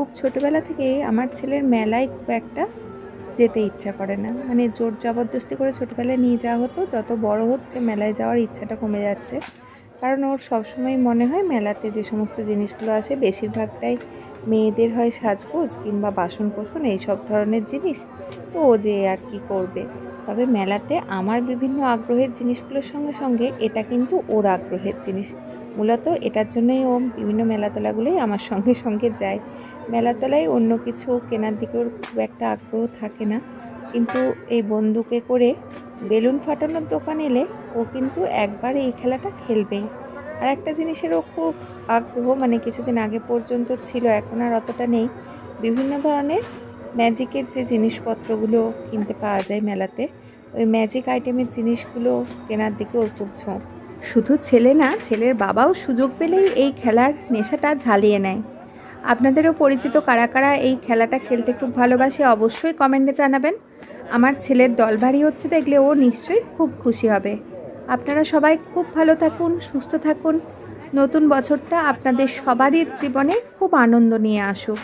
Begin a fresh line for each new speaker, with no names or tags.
খুব ছোটোবেলা থেকেই আমার ছেলের মেলায় খুব একটা যেতে ইচ্ছা করে না, মানে জোর জবরদস্তি করে ছোটোবেলায় নিয়ে যাওয়া হতো। যত বড় হচ্ছে মেলায় যাওয়ার ইচ্ছাটা কমে যাচ্ছে, কারণ ওর সবসময় মনে হয় মেলাতে যে সমস্ত জিনিসগুলো আসে বেশিরভাগটাই মেয়েদের হয় সাজগোজ কিংবা বাসন কোসন এইসব ধরনের জিনিস। তো ও যে আর কি করবে। তবে মেলাতে আমার বিভিন্ন আগ্রহের জিনিসগুলোর সঙ্গে সঙ্গে এটা কিন্তু ওর আগ্রহের জিনিস। মূলত এটার জন্যই ও বিভিন্ন মেলাতলাগুলোই আমার সঙ্গে সঙ্গে যায়। মেলাতলায় অন্য কিছু কেনার দিকে ওর খুব একটা আগ্রহ থাকে না, কিন্তু এই বন্দুকে করে বেলুন ফাটানোর দোকান এলে ও কিন্তু একবার এই খেলাটা খেলবেই। আর একটা জিনিসেরও খুব আগ্রহ, মানে কিছুদিন আগে পর্যন্ত ছিল, এখন আর অতটা নেই। বিভিন্ন ধরনের ম্যাজিকের যে জিনিসপত্রগুলো কিনতে পাওয়া যায় মেলাতে, ওই ম্যাজিক আইটেমের জিনিসগুলো কেনার দিকে ওর খুব ঝোঁক। শুধু ছেলে না, ছেলের বাবাও সুযোগ পেলেই এই খেলার নেশাটা ঝালিয়ে নেয়। আপনাদেরও পরিচিত কারা কারা এই খেলাটা খেলতে খুব ভালোবাসে অবশ্যই কমেন্টে জানাবেন। আমার ছেলের দল ভারী হচ্ছে দেখলে ও নিশ্চয়ই খুব খুশি হবে। আপনারা সবাই খুব ভালো থাকুন, সুস্থ থাকুন। নতুন বছরটা আপনাদের সবারই জীবনে খুব আনন্দ নিয়ে আসুক।